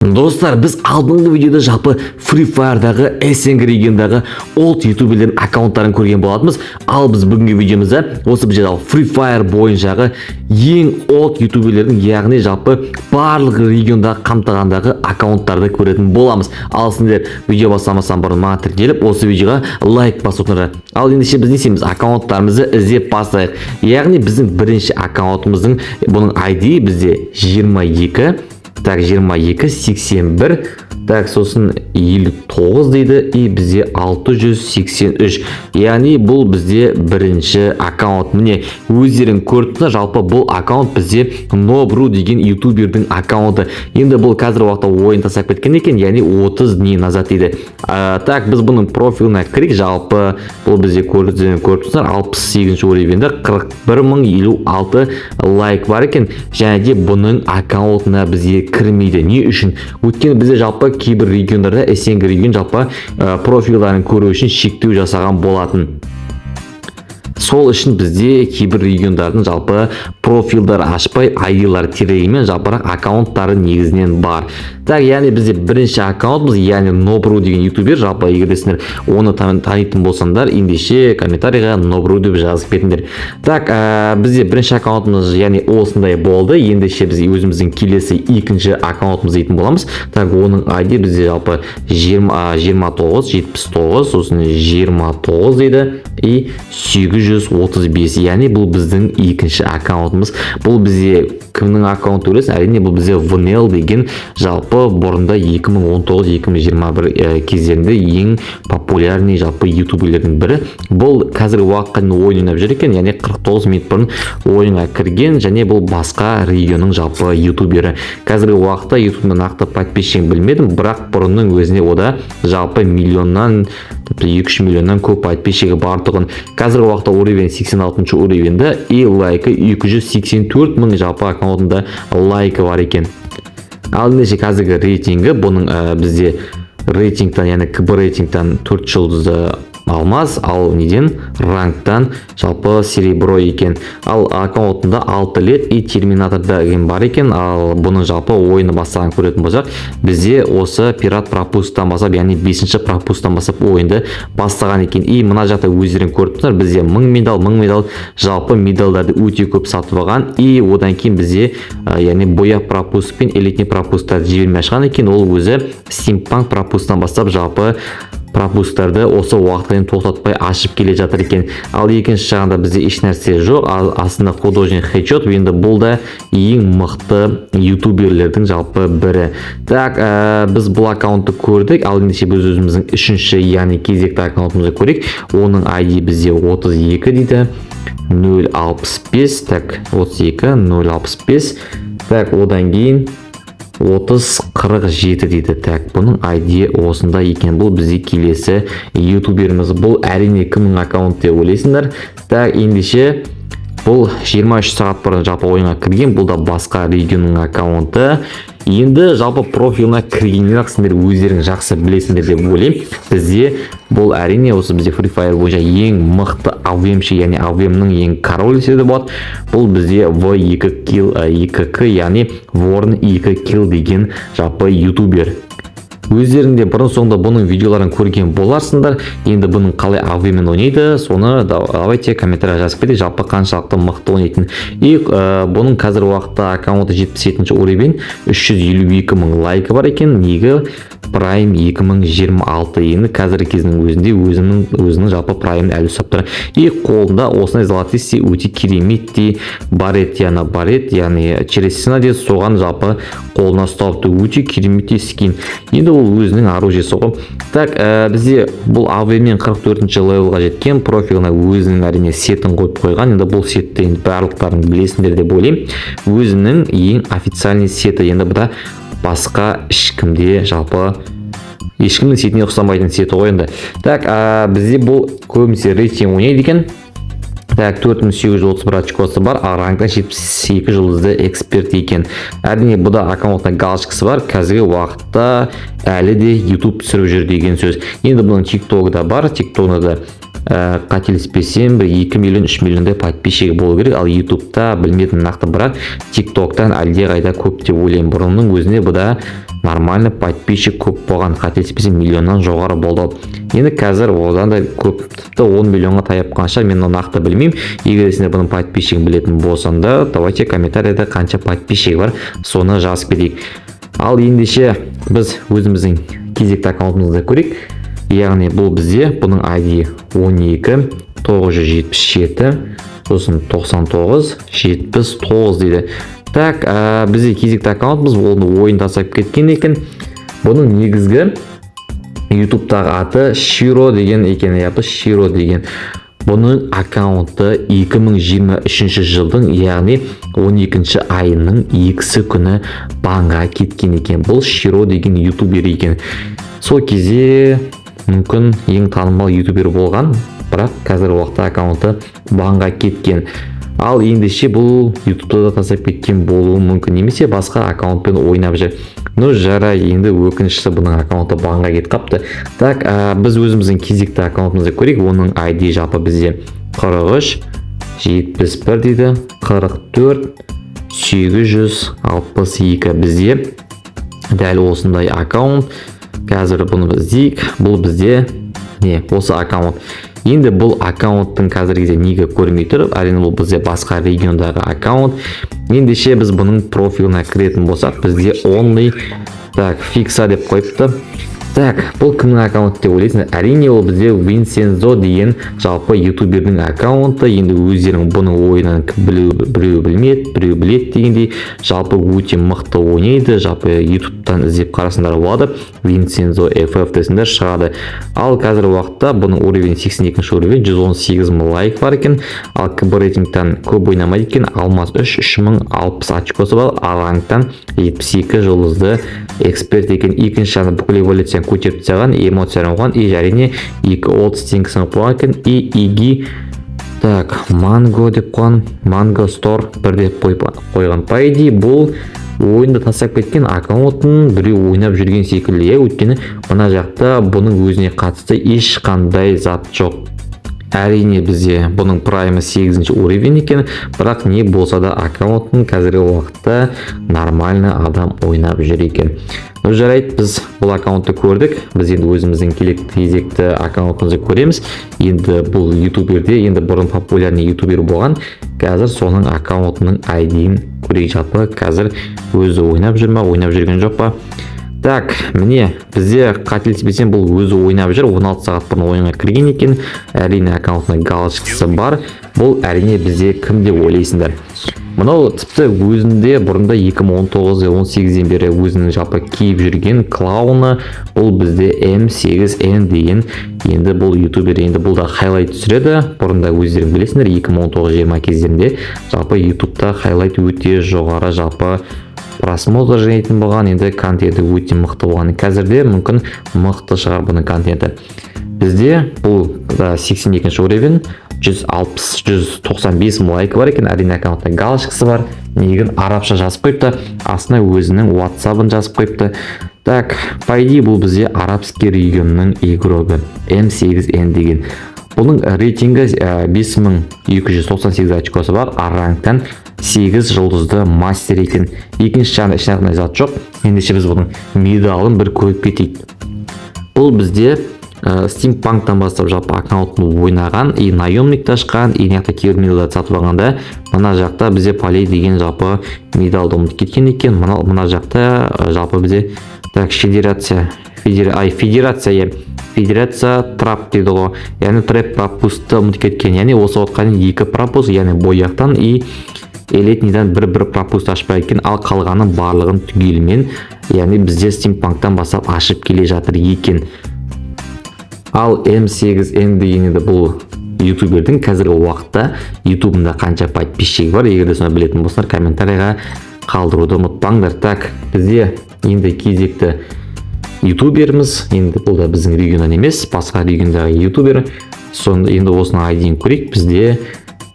Достар, біз алдыңғы видеода жалпы Free Fire'дағы SNG региондағы олд ютуберлердің аккаунттарын көрген болатынбыз. Ал біз бүгінгі видеомызда осы біз Free Fire бойыншағы ең олд ютуберлердің, яғни жалпы барлық региондағы қамтығандағы аккаунттарды көретін боламыз. Ал сендер видео бастамастан бұрын маған тіркеліп, осы видеоға лайк басыңдар. Ал ендеше біз не істейміз? Аккаунттарымызды іздеп бастайық. Яғни біздің бірінші аккаунтымыздың бұның ID бізде 22, так 22 81, так сосын 59 дейді, и бізде 683. Яғни бұл бізде бірінші аккаунт. Міне өздерің көрдіңіздер, жалпы бұл аккаунт бізде Nobru деген ютубердің аккаунты. Енді бұл қазір уақытта ойын тастап кеткен екен, яғни 30 дней назад дейді. Так біз бұның профиліне кірейік. Жалпы бұл бізде көрдіңіздер 68 уровенде 41056 лайк бар екен. Және де бұның аккаунтына бізде кірмейді. Не үшін? Өйткені бізде жалпы кейбір региондарда SNG регион жалпы профилдарын көру үшін шектеу жасаған болатын. Сол үшін бізде кейбір региондардың жалпы профилдар ашпай, ID-лар тереймен жалпырақ аккаунттары негізінен бар. Так, яғни бізде бірінші аккаунтымыз, яғни Nobru деген ютубер. Жалпы егер сендер оны танитын болсаңдар, ендеше комментарийға Nobru деп жазып кетіңдер. Так, бізде бірінші аккаунтымыз, яғни осындай болды. Ендеше біз өзіміздің келесі екінші аккаунтымыз дейтін боламыз. Так, оның ID бізде жалпы 29 79, сосын 29 дейді, и 735. Яғни бұл біздің екінші аккаунтымыз. Бұл бізде кімнің аккаунты өрес? Әрине бұл бізде Vnel деген жалпы бұрында 2019-2021 кездерінде ең популярный жалпы ютуберлердің бірі. Бұл қазіргі уақытқа ойын ойнап жүр екен, яғни 49 минут бұрын ойынға кірген, және бұл басқа регионның жалпы ютубері. Қазіргі уақытта ютубта нақты подписчик білмедім, бірақ бұрынның өзіне ода жалпы миллионнан, 2-3 миллионнан көп подписчигі бар тұғын. Қазіргі уақытта уровень 86 уровенде, и лайкі 284 мың жалпы аккаунтында лайкі бар екен. Ал ендеше қазіргі рейтингі, бұның бізде рейтингтан, яғни КБ рейтингтан 4 жұлдызды алмаз, ал неден рангтан жалпы серебро екен. Ал аккаунтында 6 лет и терминаторда бар екен. Ал бұның жалпы ойыны бастаған көретін болсақ, бізде осы пират пропусктан басап, яғни 5-ші пропусктан басап ойынды бастаған екен. И мына жақта өздерің көрдіңіздер, бізде 1000 медал, жалпы медалдарды өте көп сатып алған. И одан кейін бізде яғни боя пропуск пен элитный пропусктарды жібермей ашқан екен. Ол өзі стимпанк пропусктан бастап жалпы пропусктарды осы уақытқа тоқтатпай ашып келе жатыр екен. Ал екінші жағында бізде еш нәрсе жоқ. Астында художник хедшот. Енді бұл да ең мықты ютуберлердің жалпы бірі. Так, біз бұл аккаунтты көрдік. Ал ендеше біз өзіміздің үшінші, яғни кезекті аккаунтымызды көрейік. Оның ID бізде 32 дейді. 065, так, 32 065. Так, одан кейін 3047 дейді. Так, бұның ID осында екен. Бұл бізде келесі ютуберіміз. Бұл әрине кімнің аккаунты деп ойлайсыңдар. Так, ендеше бұл 23 сағат бұрын жалпы ойынға кірген. Бұл да басқа регионның аккаунты. Енді жалпы профилына кіргеннен сендер өздерің жақсы білесіңдер деп ойлаймын. Бізде бұл әрине осы бізде Free Fire бойынша ең мықты авемші, яғни авемнің ең король десе де болады. Бұл бізде V2K, яғни Warn 2 kill деген жалпы ютубер. Өздерінде бұрын соңында бұның видеоларын көрген боларсыңдар. Енді бұның қалай авемен ойнайды, соны давайте комментария жазып кетейік, жалпы қаншалықты мықты ойнайтын. И бұның қазір уақытта аккаунты 77 уровень, 352 мың лайкі бар екен. Неге Prime 2026. Енді қазіргі кездің өзінде өзінің жалпы Prime әлі ұстап тұр. И қолында осындай золотисти өте керемет те барет, яғни через сценарий соған жалпы қолына ұстапты. Өте керемет скин. Енді ол өзінің оружиесі ғой. Так, бізде бұл авемен 44-ші левелға жеткен, профиліне өзінің әрине сетін қойып қойған. Енді бұл сетті барлықтарын білесіңдер деп ойлаймын. Өзінің ең официальный сеті. Енді бұда басқа ешкімде жалпы ешкімнің сетіне ұқсамайтын сеті ғой енді. Так, бізде бұл көбінесе рейтинг ойнайды екен. Так, 4831 очкосы бар, рангтан 72 жұлдызды эксперт екен. Әрине бұда аккаунтына галочкасы бар. Қазіргі уақытта әлі де YouTube түсіріп жүр деген сөз. Енді бұның TikTok да бар. TikTok'на да қателеспесем 2 миллион 3 миллиондай подписчигі болу керек. Ал YouTube'та білмедім нақты, бірақ TikTok'тан әлде қайда көп деп ойлаймын. Бұрынның өзіне бұда нормально подписчик көп болған, қателеспесем миллионнан жоғары болды. Енді қазір одан да көп, тіпті 10 миллионға таяп қанша, мен нақты білмеймін. Егер сендер бұның подписчигін білетін болсаңдар, давайте комментарийда қанша подписчик бар, соны жазып кетейік. Ал ендеше біз өзіміздің кезекті аккаунтымызды көрейік. Яғни бұл бізде, бұның ID 12 977 сосын 99 79 дейді. Так, бізде кезекті аккаунтымыз, оны ойын тасап кеткен екен. Бұның негізгі YouTube-тағы аты Shiro деген екен, Shiro деген. Бұның аккаунты 2023 жылдың, яғни 12 айының 2 күні банға кеткен екен. Бұл Shiro деген ютубер екен. Сол кезде мүмкін ең танымал ютубер болған, бірақ қазір уақытта аккаунты банға кеткен. Ал ендеше бұл ютубта тастап кеткен болуы мүмкін, немесе басқа аккаунтпен ойнап жүр. Ну жарай, енді өкініштісі бұның аккаунты банға кетіп қапты. Так, біз өзіміздің кезекті аккаунтымызды көрейік. Оның ID жалпы бізде 43 71 дейді, 44 862 бізде дәл осындай аккаунт. Қазір бұны біздейік, бұл бізде осы аккаунт. Енді бұл аккаунттың қазіргіде неге көрмей тұрып, әрине бұл бізде басқа региондағы аккаунт. Ендеше біз бұның профиліне кіретін болсақ, бізде only фикса деп қойыпты. Так, бұл кімнің аккаунты деп ойлайсың? Әрине ол бізде Винсензо деген жалпы ютубердің аккаунты. Енді өздерің бұның ойынын біреу білмейді, біреу біледі дегендей, жалпы өте мықты ойнайды. Жалпы ютубтан іздеп қарасындар болады. Винсензо FF десіңдер шығады. Ал қазір уақытта бұның уровень 82 уровень, 118 мың лайк бар екен. Ал КБ рейтингтан көп ойнамайды екен. Алмаз 3060 очкосы бар. Алаңтан 72 жұлдызды эксперт екен. Екінші жағы бүкіл эволюция көтеріп тастаған, эмоцияны оған, и әрине 2 олд стинксін қойған екен, и иги манго деп қойған, манго стор бір деп қойған. По идее бұл ойында тастап кеткен аккаунтын біреу ойнап жүрген секілді. Өйткені мына жақта бұның өзіне қатысты ешқандай зат жоқ. Әрине бізде бұның праймы 8 уровень екен, бірақ не болса да аккаунтын қазіргі уақытта нормальны адам ойнап жүр екен. Жарайды, біз бұл аккаунтты көрдік. Біз енді өзіміздің кезекті аккаунтымызды көреміз. Енді бұл ютуберде, енді бұрын популярный ютубер болған, қазір соның аккаунтының ID-ін көрейік. Жалпы қазір өзі ойнап жүр ма, ойнап жүрген жоқ па? Так, міне бізде қателеспесем бұл өзі ойнап жүр. 16 сағат бұрын ойынға кірген екен. Әрине аккаунтының галочкасы бар. Бұл әрине бізде кім деп ойлайсыңдар? Мынау тіпті өзінде бұрында 2019-18-ден бері өзінің жалпы киіп жүрген клауны. Бұл бізде M8N деген. Енді бұл ютубер, енді бұл да хайлайт түсіреді. Бұрында өздерің білесіңдер, 2019-20 кездерінде жалпы ютубта хайлайт өте жоғары жалпы просмотр жинайтын болған. Енді контенті өте мықты болған. Қазірде мүмкін мықты шығар бұның контенті. Бізде бұл 82 уровень, 195 мың лайк бар екен. Әрине аккаунтта галочкасы бар. Негін арабша жазып қойыпты, астына өзінің WhatsApp-ын жазып қойыпты. Так, по идее бұл бізде арабский регионның игрогі M8N деген. Бұның рейтингі 5298 очкосы бар. Аррангтан 8 жұлдызды мастер екен. Екінші жағында ешқандай зат жоқ. Ендеше біз бұның медалын бір көріп кетейік. Бұл бізде Steampunk'тан бастап жалпы аккаунтын ойнаған, и наемникті ашқан, и неқта кейбір медалды сатып алғанда, мына жақта бізде полей деген жалпы медалды ұмытып кеткен екен. Мына жақта жалпы бізде федерация трап дейді ғой, яғни трэп пропусты ұмытып кеткен. Яғни осы отқан 2 пропуск, яғни бояқтан и элитнидан бір пропуст ашпай екен, ал қалғаны барлығын түгелімен, яғни бізде Steampunk'тан бастап ашып келе жатыр екен. Ал M8N деген еді бұл ютубердің қазіргі уақытта ютубында қанша подписчигі бар, егер де соны білетін болсаңдар комментарийға қалдыруды ұмытпаңдар. Так, бізде енді кезекті ютуберіміз, енді бұл да біздің регионнан емес, басқа региондағы ютубер. Сонда енді осының ID-ін көрейік. Бізде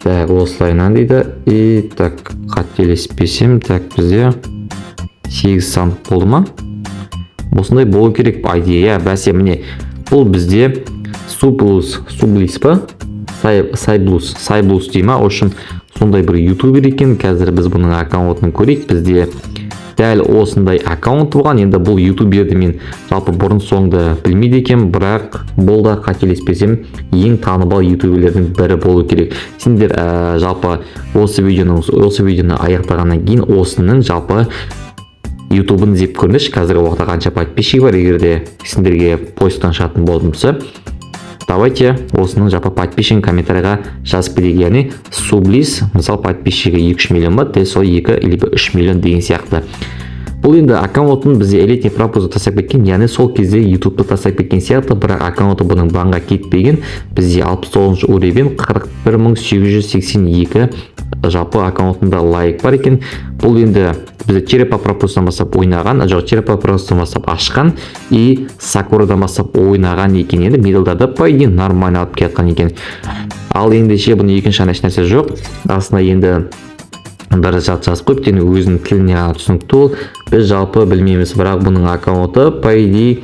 осылайынан дейді. И так, қателеспесем, так бізде 8 сан болды ма? Осындай болу керек ID. Бәсе міне бұл бізде Сайблус дей ма, үшін сондай бір ютубер екен. Қазір біз бұның аккаунтын көрейік. Бізде дәл осындай аккаунт болған. Енді бұл ютуберді мен жалпы бұрын соңды білмейді екенмін, бірақ бұл да қателеспесем ең танымал ютуберлердің бірі болу керек. Сендер жалпы осы видеоны аяқтағаннан кейін осының жалпы ютубын іздеп көріңдерші, қазіргі уақытта қанша подписчигі бар. Егер де сендерге поисктан шығатын болса, давайте осының жалпы подписчигін комментарийға жазып берейік. Яғни Сублис мысалы подписчигі 2-3 миллион ба, дәл сол 2 или 3 миллион деген сияқты. Бұл енді аккаунтын бізде элитный пропозды тастап кеткен, яғни сол кезде ютубты тастап кеткен сияқты, бірақ аккаунты бұның банға кетпеген. Бізде 69 уровень 41882 жалпы аккаунтында лайк бар екен. Бұл енді бізде черепа пропустан бастап ойнаған, черепа пропустан бастап ашқан и сакурадан бастап ойнаған екен. Енді медалдарды по идее нормально алып кеткен екен. Ал енді бұның екінші нәрсе жоқ. Астына енді бір зат жазып қойып, өзінің тіліне түсінікті ол. Біз жалпы білмейміз, бірақ бұның аккаунты по идее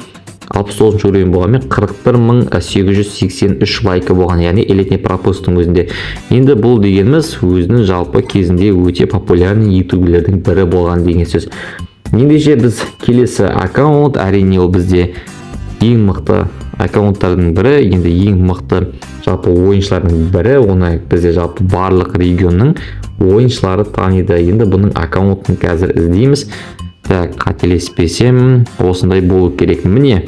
69 уровень болғанмен 41883 лайкі болған, яғни элитный пропусттың өзінде. Енді бұл дегеніміз өзінің жалпы кезінде өте популярный ютуберлердің бірі болған деген сөз. Ендеше біз келесі аккаунт, әрине ол бізде ең мықты аккаунттардың бірі, енді ең мықты жалпы ойыншылардың бірі, оны бізде жалпы барлық регионның ойыншылары таниды. Енді бұның аккаунтын қазір іздейміз. Так, қателеспесем осындай болу керек. Міне,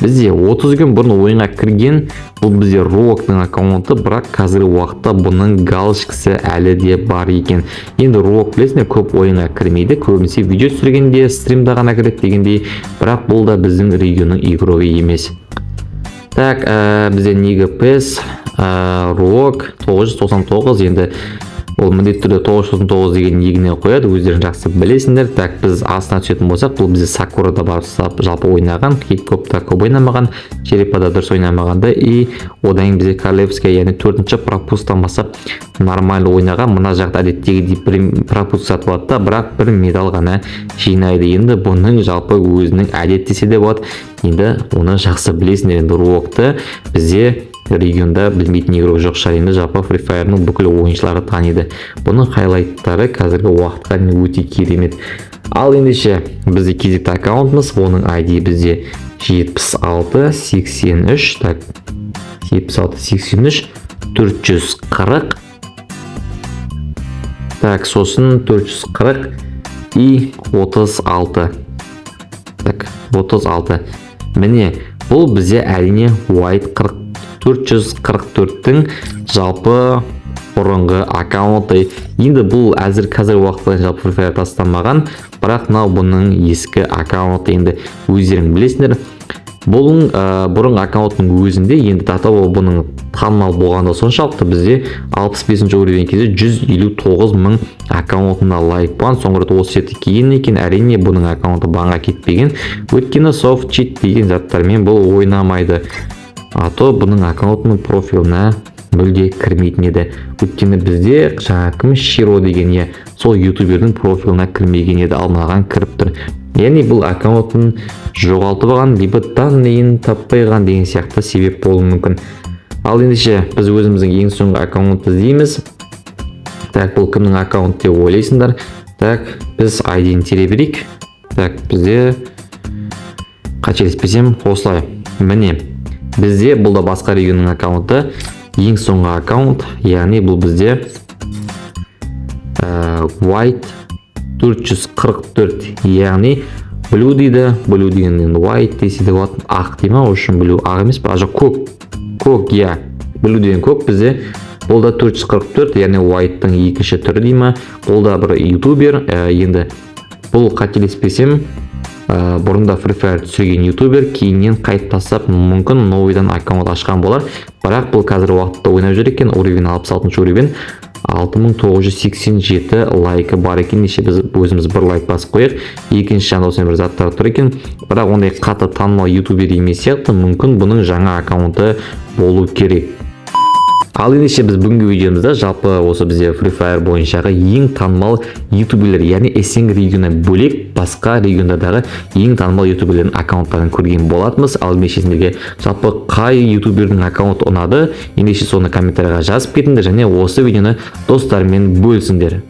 бізде 30 күн бұрын ойынға кірген, бұл бізде Роктың аккаунты, бірақ қазіргі уақытта бұның галочкасы әлі де бар екен. Енді Рок білесіңдер, көп ойынға кірмейді, көбінесе видео түсіргенде, стримда ғана кіреді дегендей, бірақ бұл да біздің регионның игрогі емес. Так, бізде Нига Пес, Рок 999, енді ол міндетті түрде 999 деген негіне қояды, өздерің жақсы білесіңдер. Так, біз астына түсетін болсақ, бұл бізде Сакурада барсап жалпы ойнаған, Хиткопта көп ойнамаған, Черепада дұрыс ойнамағанда, и одан бізде Королевская, яғни 4-ші пропусттан басып нормально ойнаған. Мына жақта әдеттегідей бір пропуск сатып алады да, бірақ бір медал ғана жинайды. Енді бұның жалпы өзінің әдет десе де болады. Енді оны жақсы білесіңдер. Енді Рокты бізде регионда білмейтін игрок жоқ шығар. Енді жалпы Free Fire'ның бүкіл ойыншылары таниды. Бұның хайлайттары қазіргі уақытқа өте керемет. Ал ендеше бізде кезекті аккаунтымыз, оның ID бізде 7683, так, 7683 440, так, сосын 440 и 36, так, 36. Міне, бұл бізде әрине White 444-тің жалпы бұрынғы аккаунты. Енді бұл қазір уақытта жалпы Free Fire тастамаған, бірақ бұның ескі аккаунты. Енді өздерің білесіңдер. Бұның бұрынғы аккаунтының өзінде енді дата бұның танымал болғанда соншалықты бізде 65 уровень кезде 159 мың аккаунтына лайк болған. Соңғы рет осы сетті кейін екен, әрине бұның аккаунты банға кетпеген. Өйткені soft cheat деген заттармен бұл ойнамайды. То бұның аккаунтының профиліне мүлде кірмейтін еді. Өйткені бізде жаңа Широ деген сол ютубердің профиліне кірмеген еді, ал мынаған кіріп тұр. Яғни бұл аккаунтын жоғалтып алған, либо данныйын таппайған деген сияқты себеп болуы мүмкін. Ал ендеше біз өзіміздің ең соңғы аккаунтты іздейміз. Так, бұл кімнің аккаунты деп ойлайсыңдар. Так, біз ID-ні тере берейік. Так, бізде қателеспесем осылай. Міне, бізде бұл да басқа регионның аккаунты, ең соңғы аккаунт, яғни бұл бізде White 444, яғни Blue дейді, Blue деген White десе де болады, ақ дейма, үшін Blue ақ емес па, жоқ көк, Blue деген көк, бізде бұл да 444, яғни White-тың екінші түрі дейма, бұл да бір ютубер. Енді бұл қателеспесем бұрында Free Fire түсірген ютубер, кейіннен қайт тастап, мүмкін новыйдан аккаунт ашқан болар, бірақ бұл қазір уақытта ойнап жүр екен. Уровень 66 уровень, 6987 лайкі бар екен. Неше біз өзіміз бір лайк басып қойық. Екінші жанда осымен бір заттар тұр екен, бірақ ондай қатты танымал ютубер емес сияқты, мүмкін бұның жаңа аккаунты болу керек. Ал ендеше біз бүгінгі видеомызда жалпы осы бізде Free Fire бойыншағы ең танымал ютуберлер, яғни СНГ регионынан бөлек басқа региондардағы ең танымал ютуберлердің аккаунттарын көрген болатынбыз. Ал ендеше сіздерге жалпы қай ютубердің аккаунты ұнады, ендеше соны комментарийға жазып кетіңдер және осы видеоны достармен бөлісіңдер.